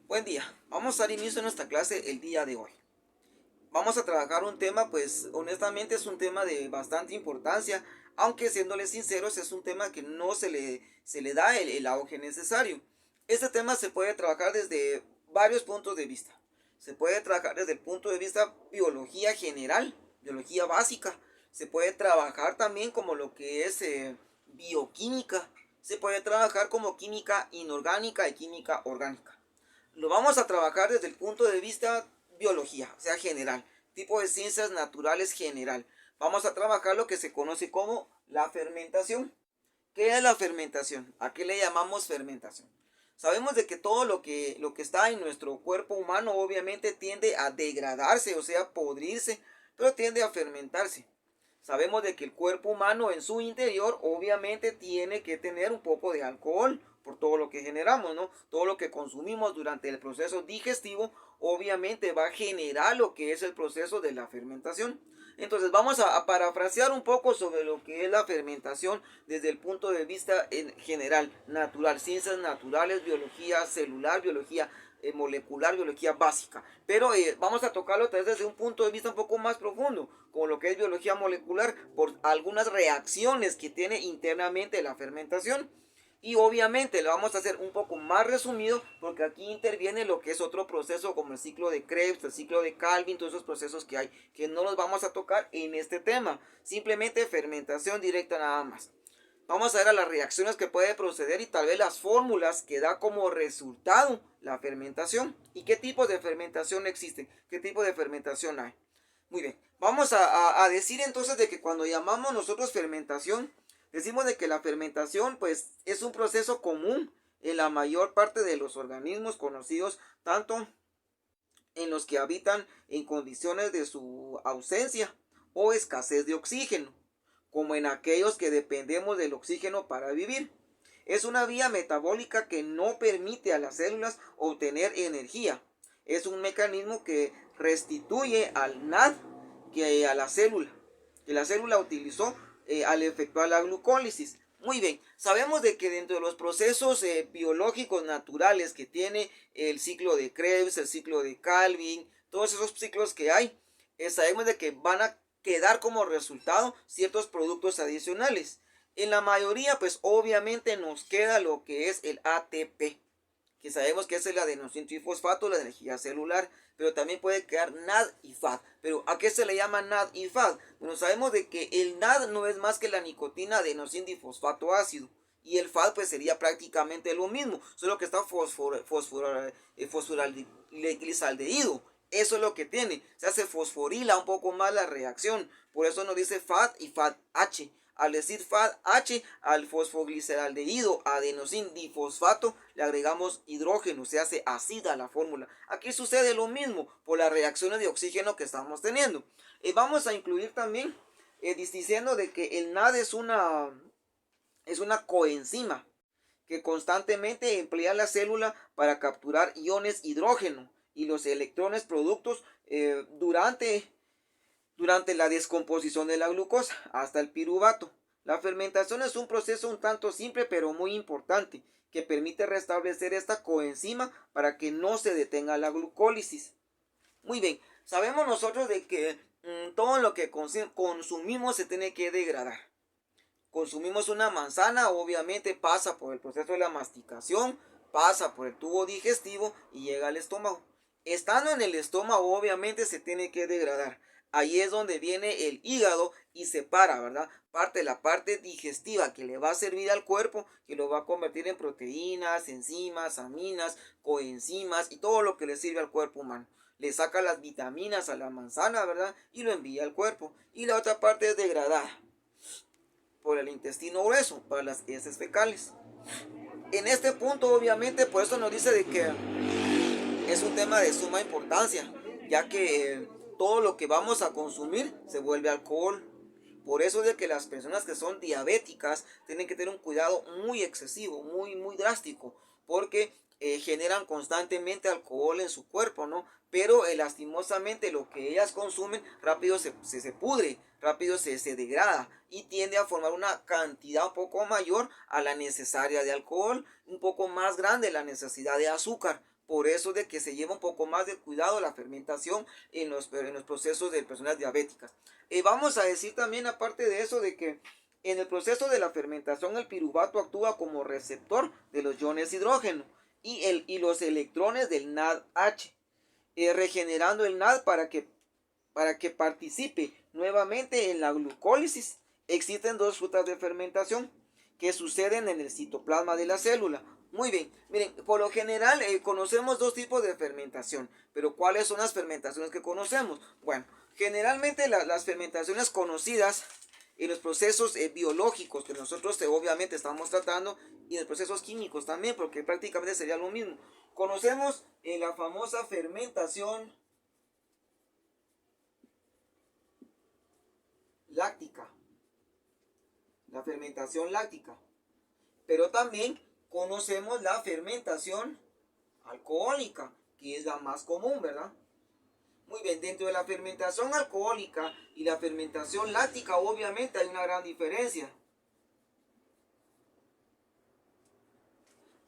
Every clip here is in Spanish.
Buen día, vamos a dar inicio a nuestra clase el día de hoy. Vamos a trabajar un tema, pues honestamente es un tema de bastante importancia, aunque siéndoles sinceros es un tema que no se le da el auge necesario. Este tema se puede trabajar desde varios puntos de vista. Se puede trabajar desde el punto de vista biología general, biología básica. Se puede trabajar también como lo que es bioquímica. Se puede trabajar como química inorgánica y química orgánica. Lo vamos a trabajar desde el punto de vista biología, o sea, general, tipo de ciencias naturales general. Vamos a trabajar lo que se conoce como la fermentación. ¿Qué es la fermentación? ¿A qué le llamamos fermentación? Sabemos de que todo lo que está en nuestro cuerpo humano obviamente tiende a degradarse, o sea, podrirse, pero tiende a fermentarse. Sabemos de que el cuerpo humano en su interior obviamente tiene que tener un poco de alcohol por todo lo que generamos, ¿no? Todo lo que consumimos durante el proceso digestivo obviamente va a generar lo que es el proceso de la fermentación. Entonces vamos a parafrasear un poco sobre lo que es la fermentación desde el punto de vista en general, natural, ciencias naturales, biología celular, biología molecular, biología básica. Pero vamos a tocarlo desde un punto de vista un poco más profundo, como lo que es biología molecular, por algunas reacciones que tiene internamente la fermentación. Y obviamente lo vamos a hacer un poco más resumido porque aquí interviene lo que es otro proceso como el ciclo de Krebs, el ciclo de Calvin, todos esos procesos que hay que no los vamos a tocar en este tema. Simplemente fermentación directa nada más. Vamos a ver a las reacciones que puede proceder y tal vez las fórmulas que da como resultado la fermentación. ¿Y qué tipos de fermentación existen? ¿Qué tipo de fermentación hay? Muy bien, vamos a decir entonces de que cuando llamamos nosotros fermentación, decimos de que la fermentación pues es un proceso común en la mayor parte de los organismos conocidos, tanto en los que habitan en condiciones de su ausencia o escasez de oxígeno, como en aquellos que dependemos del oxígeno para vivir. Es una vía metabólica que no permite a las células obtener energía. Es un mecanismo que restituye al NAD que a la célula, que la célula utilizó al efectuar la glucólisis. Muy bien, sabemos de que dentro de los procesos biológicos naturales que tiene el ciclo de Krebs, el ciclo de Calvin, todos esos ciclos que hay, sabemos de que van a quedar como resultado ciertos productos adicionales. En la mayoría, pues obviamente nos queda lo que es el ATP, que sabemos que es el adenosín-trifosfato, la energía celular, pero también puede quedar NAD y FAD. Pero ¿a qué se le llama NAD y FAD? Bueno, sabemos de que el NAD no es más que la nicotina adenosín-difosfato ácido. Y el FAD pues sería prácticamente lo mismo, solo que está fosforaldehído. Eso es lo que tiene, se hace fosforila un poco más la reacción, por eso nos dice FAD y FADH. Al decir FADH al fosfogliceraldehído adenosín difosfato le agregamos hidrógeno, se hace ácida la fórmula. Aquí sucede lo mismo por las reacciones de oxígeno que estamos teniendo. Vamos a incluir también diciendo de que el NAD es una coenzima que constantemente emplea la célula para capturar iones hidrógeno y los electrones productos durante la descomposición de la glucosa hasta el piruvato. La fermentación es un proceso un tanto simple pero muy importante que permite restablecer esta coenzima para que no se detenga la glucólisis. Muy bien, sabemos nosotros de que todo lo que consumimos se tiene que degradar. Consumimos una manzana, obviamente pasa por el proceso de la masticación, pasa por el tubo digestivo y llega al estómago. Estando en el estómago, obviamente se tiene que degradar. Ahí es donde viene el hígado y separa, ¿verdad? Parte de la parte digestiva que le va a servir al cuerpo, que lo va a convertir en proteínas, enzimas, aminas, coenzimas y todo lo que le sirve al cuerpo humano. Le saca las vitaminas a la manzana, ¿verdad? Y lo envía al cuerpo. Y la otra parte es degradada por el intestino grueso, para las heces fecales. En este punto, obviamente, por eso nos dice de que es un tema de suma importancia, ya que todo lo que vamos a consumir se vuelve alcohol. Por eso es de que las personas que son diabéticas tienen que tener un cuidado muy excesivo, muy drástico, porque generan constantemente alcohol en su cuerpo, ¿no? Pero lastimosamente lo que ellas consumen rápido se pudre, rápido se degrada y tiende a formar una cantidad un poco mayor a la necesaria de alcohol, un poco más grande la necesidad de azúcar. por eso de que se lleva un poco más de cuidado la fermentación en los procesos de personas diabéticas. Vamos a decir también, aparte de eso, de que en el proceso de la fermentación el piruvato actúa como receptor de los iones hidrógeno y los electrones del NADH, regenerando el NAD para que participe nuevamente en la glucólisis. Existen dos rutas de fermentación que suceden en el citoplasma de la célula. Muy bien, miren, por lo general conocemos dos tipos de fermentación, pero ¿cuáles son las fermentaciones que conocemos? Bueno, generalmente las fermentaciones conocidas en los procesos biológicos que nosotros obviamente estamos tratando y en los procesos químicos también, porque prácticamente sería lo mismo. Conocemos la famosa fermentación láctica, la fermentación láctica, pero también conocemos la fermentación alcohólica, que es la más común, ¿verdad? Muy bien, dentro de la fermentación alcohólica y la fermentación láctica obviamente hay una gran diferencia.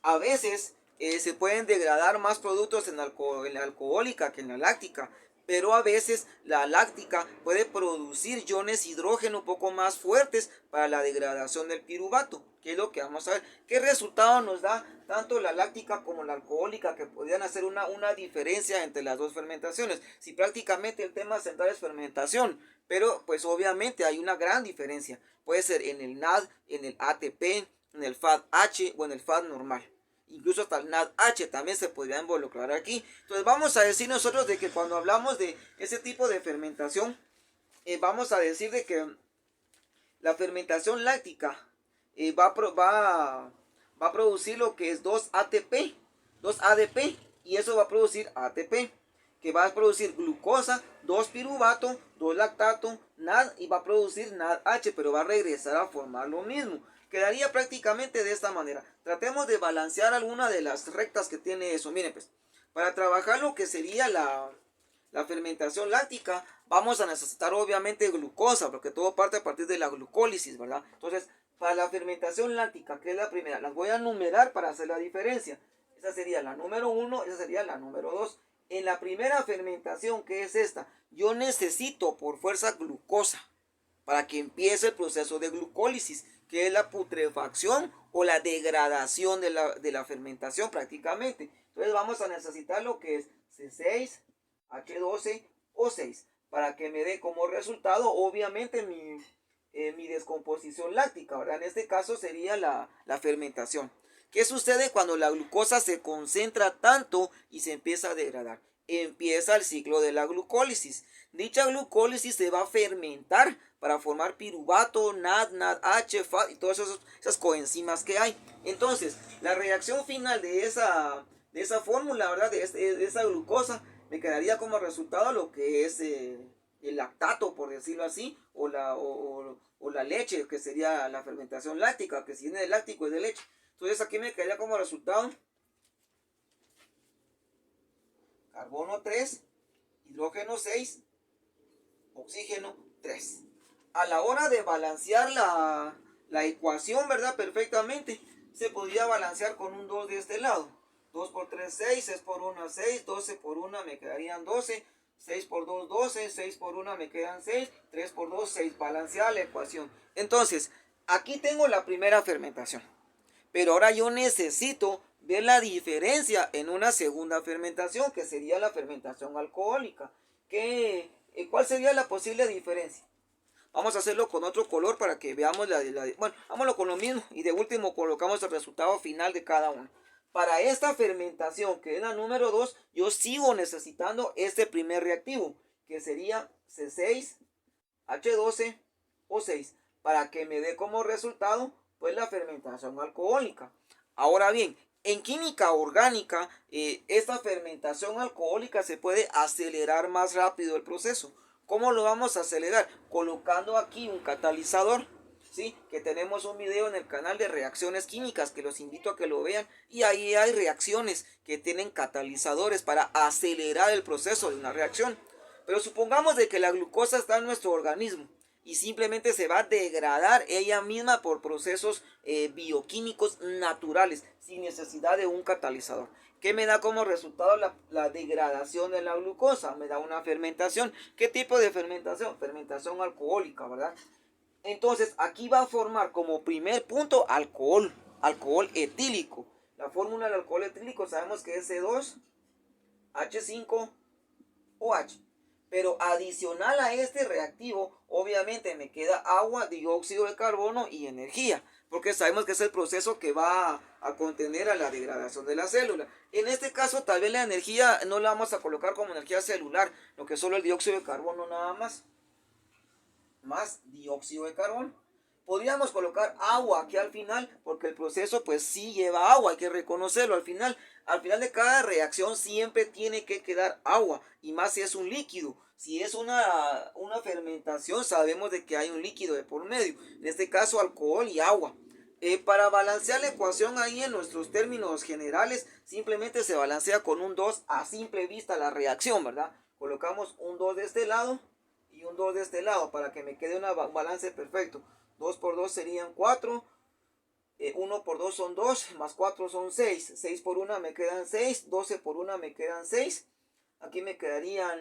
A veces se pueden degradar más productos en la alcohólica que en la láctica, pero a veces la láctica puede producir iones hidrógeno un poco más fuertes para la degradación del piruvato, que es lo que vamos a ver. ¿Qué resultado nos da tanto la láctica como la alcohólica, que podrían hacer una diferencia entre las dos fermentaciones? Si prácticamente el tema central es fermentación, pero pues obviamente hay una gran diferencia. Puede ser en el NAD, en el ATP, en el FADH o en el FAD normal. Incluso hasta el NADH también se podría involucrar aquí. Entonces vamos a decir nosotros de que cuando hablamos de ese tipo de fermentación, vamos a decir de que la fermentación láctica va a producir lo que es 2 ATP, 2 ADP, y eso va a producir ATP, que va a producir glucosa, 2 piruvato, 2 lactato, NAD, y va a producir NADH, pero va a regresar a formar lo mismo. Quedaría prácticamente de esta manera. Tratemos de balancear alguna de las rectas que tiene eso. Miren pues, para trabajar lo que sería la fermentación láctica, vamos a necesitar obviamente glucosa, porque todo parte a partir de la glucólisis, ¿verdad? Entonces, para la fermentación láctica, que es la primera, las voy a numerar para hacer la diferencia. Esa sería la número 1, esa sería la número 2. En la primera fermentación, que es esta, yo necesito por fuerza glucosa para que empiece el proceso de glucólisis, que es la putrefacción o la degradación de la fermentación prácticamente. Entonces vamos a necesitar lo que es C6H12O6 para que me dé como resultado obviamente mi descomposición láctica, ¿verdad? En este caso sería la fermentación. ¿Qué sucede cuando la glucosa se concentra tanto y se empieza a degradar? Empieza el ciclo de la glucólisis. Dicha glucólisis se va a fermentar para formar piruvato, NAD, NADH, FAD y todas esas coenzimas que hay. Entonces, la reacción final de esa fórmula, ¿verdad? De esa glucosa, me quedaría como resultado lo que es el lactato, por decirlo así, o la leche, que sería la fermentación láctica, que si viene de láctico es de leche. Entonces aquí me quedaría como resultado carbono 3, hidrógeno 6, oxígeno 3. A la hora de balancear la ecuación, ¿verdad? Perfectamente, se podría balancear con un 2 de este lado. 2 por 3, 6, 6 por 1, 6, 12 por 1 me quedarían 12, 6 por 2, 12, 6 por 1 me quedan 6, 3 por 2, 6, balancear la ecuación. Entonces, aquí tengo la primera fermentación, pero ahora yo necesito ver la diferencia en una segunda fermentación, que sería la fermentación alcohólica. ¿Cuál sería la posible diferencia? Vamos a hacerlo con otro color para que veamos bueno, hagámoslo con lo mismo y de último colocamos el resultado final de cada uno. Para esta fermentación, que es la número 2, yo sigo necesitando este primer reactivo, que sería C6H12O6, para que me dé como resultado pues la fermentación alcohólica. Ahora bien, en química orgánica, esta fermentación alcohólica se puede acelerar más rápido el proceso. ¿Cómo lo vamos a acelerar? Colocando aquí un catalizador, ¿sí? Que tenemos un video en el canal de reacciones químicas que los invito a que lo vean, y ahí hay reacciones que tienen catalizadores para acelerar el proceso de una reacción. Pero supongamos de que la glucosa está en nuestro organismo y simplemente se va a degradar ella misma por procesos bioquímicos naturales sin necesidad de un catalizador. ¿Qué me da como resultado la degradación de la glucosa? Me da una fermentación. ¿Qué tipo de fermentación? Fermentación alcohólica, ¿verdad? Entonces, aquí va a formar como primer punto alcohol, alcohol etílico. La fórmula del alcohol etílico sabemos que es C2H5OH. Pero adicional a este reactivo, obviamente me queda agua, dióxido de carbono y energía, porque sabemos que es el proceso que va a contener a la degradación de la célula. En este caso, tal vez la energía no la vamos a colocar como energía celular, lo que es solo el dióxido de carbono nada más, más dióxido de carbono. Podríamos colocar agua aquí al final, porque el proceso pues sí lleva agua, hay que reconocerlo al final de cada reacción siempre tiene que quedar agua, y más si es un líquido. Si es una fermentación, sabemos de que hay un líquido de por medio, en este caso alcohol y agua. Para balancear la ecuación ahí en nuestros términos generales, simplemente se balancea con un 2 a simple vista la reacción, ¿verdad? Colocamos un 2 de este lado y un 2 de este lado para que me quede un balance perfecto. 2 por 2 serían 4, 1 por 2 son 2, más 4 son 6, 6 por 1 me quedan 6, 12 por 1 me quedan 6, aquí me quedarían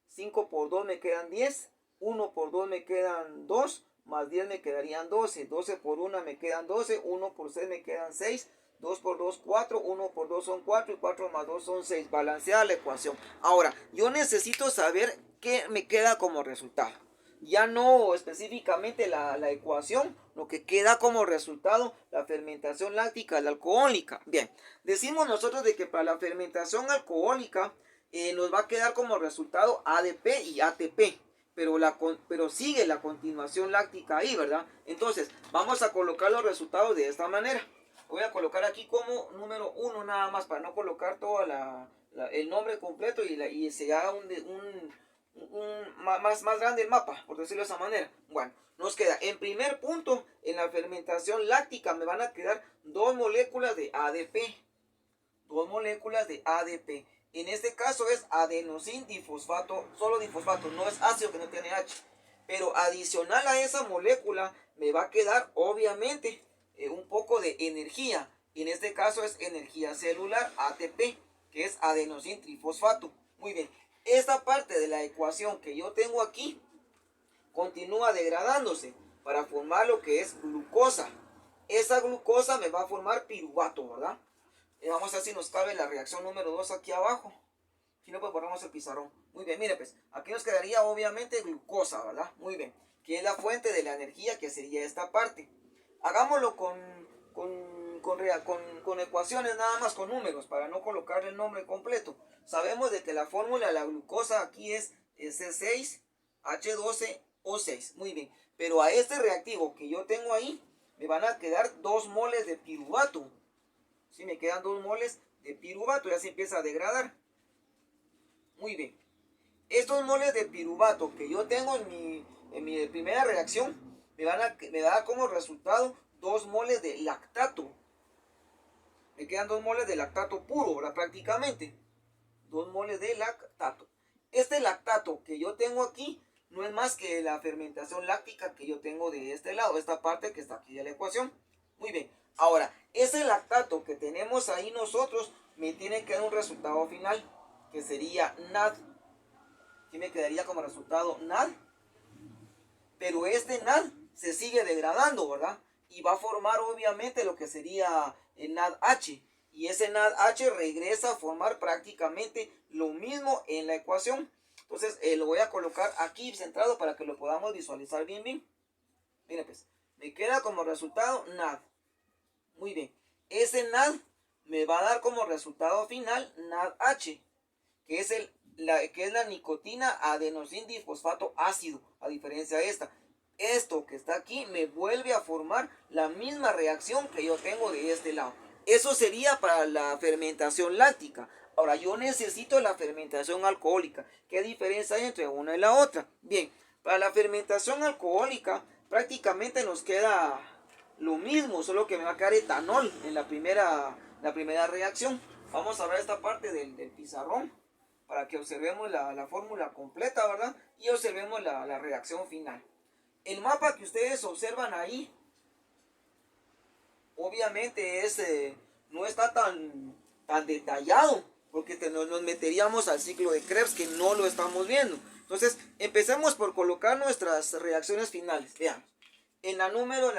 5 por 2 me quedan 10, 1 por 2 me quedan 2, más 10 me quedarían 12, 12 por 1 me quedan 12, 1 por 6 me quedan 6, 2 por 2, 4, 1 por 2 son 4 y 4 más 2 son 6. Balanceada la ecuación. Ahora, yo necesito saber qué me queda como resultado. Ya no específicamente la ecuación, lo que queda como resultado, la fermentación láctica, la alcohólica. Bien, decimos nosotros de que para la fermentación alcohólica nos va a quedar como resultado ADP y ATP. Pero sigue la continuación láctica ahí, ¿verdad? Entonces, vamos a colocar los resultados de esta manera. Voy a colocar aquí como número 1 nada más, para no colocar todo el nombre completo y se haga más grande el mapa, por decirlo de esa manera. Bueno, nos queda en primer punto, en la fermentación láctica me van a quedar 2 moléculas de ADP. 2 moléculas de ADP. En este caso es adenosín difosfato, solo difosfato, no es ácido que no tiene H. Pero adicional a esa molécula me va a quedar obviamente un poco de energía. Y en este caso es energía celular, ATP, que es adenosín trifosfato. Muy bien, esta parte de la ecuación que yo tengo aquí continúa degradándose para formar lo que es glucosa. Esa glucosa me va a formar piruvato, ¿verdad? Vamos a ver si nos cabe la reacción número 2 aquí abajo. Si no, pues borramos el pizarrón. Muy bien, mire pues, aquí nos quedaría obviamente glucosa, ¿verdad? Muy bien, que es la fuente de la energía, que sería esta parte. Hagámoslo con ecuaciones, nada más con números, para no colocarle el nombre completo. Sabemos de que la fórmula de la glucosa aquí es C6H12O6. Muy bien, pero a este reactivo que yo tengo ahí, me van a quedar 2 moles de piruvato. Si me quedan 2 moles de piruvato, ya se empieza a degradar. Muy bien. Estos moles de piruvato que yo tengo en mi primera reacción, me da como resultado 2 moles de lactato. Me quedan 2 moles de lactato puro, ¿verdad? Prácticamente. 2 moles de lactato. Este lactato que yo tengo aquí no es más que la fermentación láctica que yo tengo de este lado, esta parte que está aquí de la ecuación. Muy bien. Ahora, ese lactato que tenemos ahí nosotros me tiene que dar un resultado final, que sería NAD. ¿Qué me quedaría como resultado? NAD. Pero este NAD se sigue degradando, ¿verdad? Y va a formar obviamente lo que sería el NADH. Y ese NADH regresa a formar prácticamente lo mismo en la ecuación. Entonces lo voy a colocar aquí centrado para que lo podamos visualizar bien. Miren pues, me queda como resultado NAD. Muy bien, ese NAD me va a dar como resultado final NADH, que es la nicotina adenosín difosfato ácido, a diferencia de esta. Esto que está aquí me vuelve a formar la misma reacción que yo tengo de este lado. Eso sería para la fermentación láctica. Ahora yo necesito la fermentación alcohólica. ¿Qué diferencia hay entre una y la otra? Bien, para la fermentación alcohólica prácticamente nos queda lo mismo, solo que me va a quedar etanol en la primera reacción. Vamos a ver esta parte del pizarrón para que observemos la fórmula completa, ¿verdad? Y observemos la reacción final. El mapa que ustedes observan ahí, obviamente es no está tan detallado, porque nos meteríamos al ciclo de Krebs que no lo estamos viendo. Entonces, empecemos por colocar nuestras reacciones finales. Veamos. En la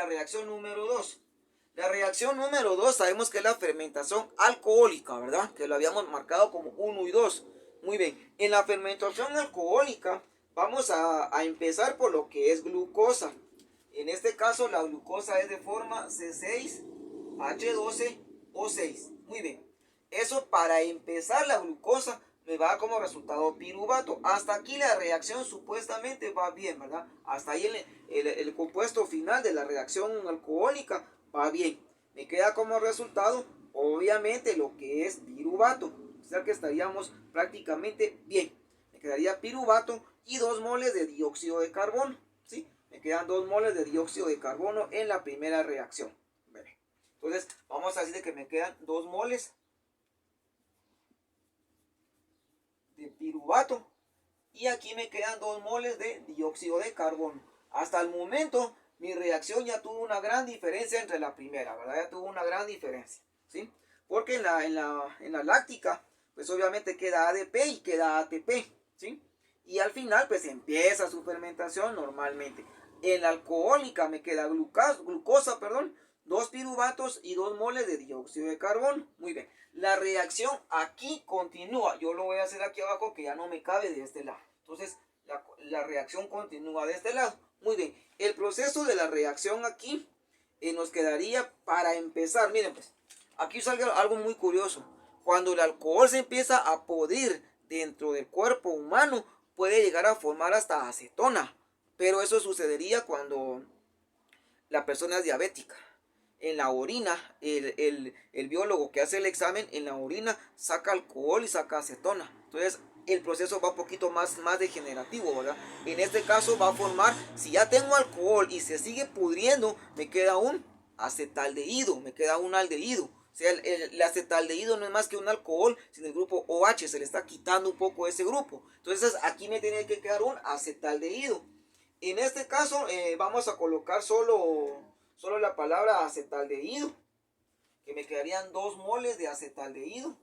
reacción número 2. La reacción número 2 sabemos que es la fermentación alcohólica, ¿verdad? Que lo habíamos marcado como 1 y 2. Muy bien. En la fermentación alcohólica vamos a empezar por lo que es glucosa. En este caso la glucosa es de forma C6H12O6. Muy bien. Eso para empezar la glucosa me va como resultado piruvato. Hasta aquí la reacción supuestamente va bien, ¿verdad? Hasta ahí el compuesto final de la reacción alcohólica va bien. Me queda como resultado, obviamente, lo que es piruvato. O sea que estaríamos prácticamente bien. Me quedaría piruvato y 2 moles de dióxido de carbono. ¿Sí? Me quedan 2 moles de dióxido de carbono en la primera reacción. Entonces, vamos a decir que me quedan 2 moles de piruvato y aquí me quedan 2 moles de dióxido de carbono. Hasta el momento mi reacción ya tuvo una gran diferencia entre la primera, ¿verdad? Ya tuvo una gran diferencia, ¿sí? Porque en la láctica, pues obviamente queda ADP y queda ATP, ¿sí? Y al final, pues empieza su fermentación normalmente. En la alcohólica me queda glucosa, 2 piruvatos y 2 moles de dióxido de carbono. Muy bien. La reacción aquí continúa. Yo lo voy a hacer aquí abajo que ya no me cabe de este lado. Entonces, la reacción continúa de este lado. Muy bien. El proceso de la reacción aquí nos quedaría para empezar. Miren pues, aquí sale algo muy curioso. Cuando el alcohol se empieza a podrir dentro del cuerpo humano, puede llegar a formar hasta acetona. Pero eso sucedería cuando la persona es diabética. En la orina, el biólogo que hace el examen, en la orina saca alcohol y saca acetona. Entonces, el proceso va un poquito más degenerativo, ¿verdad? En este caso va a formar, si ya tengo alcohol y se sigue pudriendo, me queda un acetaldehído, me queda un aldehído. O sea, el acetaldehído no es más que un alcohol sin el grupo OH, se le está quitando un poco ese grupo. Entonces, aquí me tiene que quedar un acetaldehído. En este caso, vamos a colocar solo la palabra acetaldehído, que me quedarían 2 moles de acetaldehído.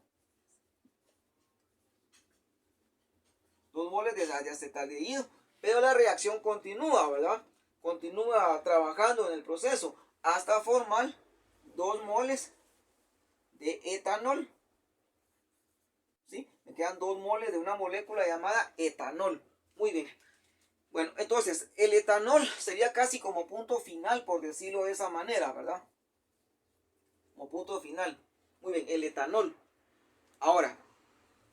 2 moles de acetaldehído. Pero la reacción continúa, ¿verdad? Continúa trabajando en el proceso hasta formar 2 moles de etanol. ¿Sí? Me quedan 2 moles de una molécula llamada etanol. Muy bien. Bueno, entonces, el etanol sería casi como punto final, por decirlo de esa manera, ¿verdad? Como punto final. Muy bien, el etanol. Ahora,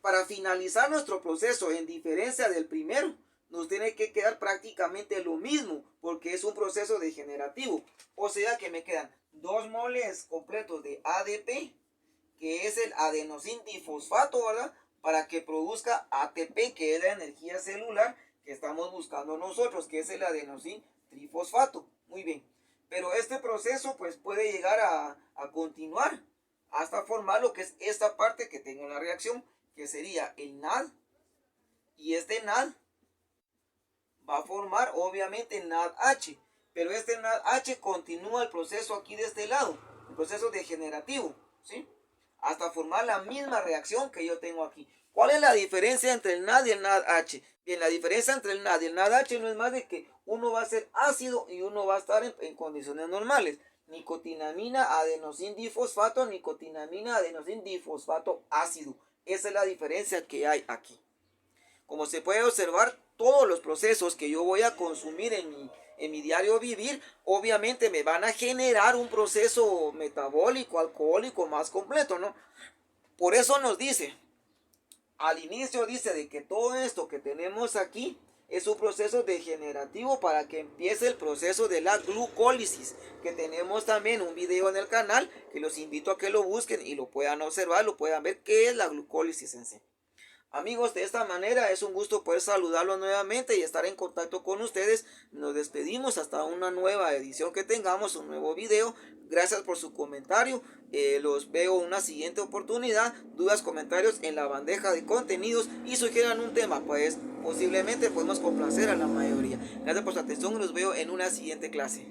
para finalizar nuestro proceso, en diferencia del primero, nos tiene que quedar prácticamente lo mismo, porque es un proceso degenerativo. O sea que me quedan 2 moles completos de ADP, que es el adenosín difosfato, ¿verdad? Para que produzca ATP, que es la energía celular que estamos buscando nosotros, que es el adenosín trifosfato. Muy bien. Pero este proceso pues puede llegar a continuar hasta formar lo que es esta parte que tengo en la reacción, que sería el NAD. Y este NAD va a formar obviamente NADH. Pero este NADH continúa el proceso aquí de este lado, el proceso degenerativo, ¿sí? Hasta formar la misma reacción que yo tengo aquí. ¿Cuál es la diferencia entre el NAD y el NADH? Bien, la diferencia entre el NAD y el NADH no es más de que uno va a ser ácido y uno va a estar en condiciones normales. Nicotinamina, adenosín difosfato, nicotinamina, adenosín difosfato ácido. Esa es la diferencia que hay aquí. Como se puede observar, todos los procesos que yo voy a consumir en mi diario vivir, obviamente me van a generar un proceso metabólico, alcohólico más completo, ¿no? Por eso nos dice, al inicio dice de que todo esto que tenemos aquí es un proceso degenerativo para que empiece el proceso de la glucólisis, que tenemos también un video en el canal que los invito a que lo busquen y lo puedan observar, lo puedan ver qué es la glucólisis en sí. Amigos, de esta manera es un gusto poder saludarlos nuevamente y estar en contacto con ustedes. Nos despedimos hasta una nueva edición que tengamos, un nuevo video. Gracias por su comentario. Los veo una siguiente oportunidad. Dudas, comentarios en la bandeja de contenidos y sugieran un tema, pues posiblemente podemos complacer a la mayoría. Gracias por su atención y los veo en una siguiente clase.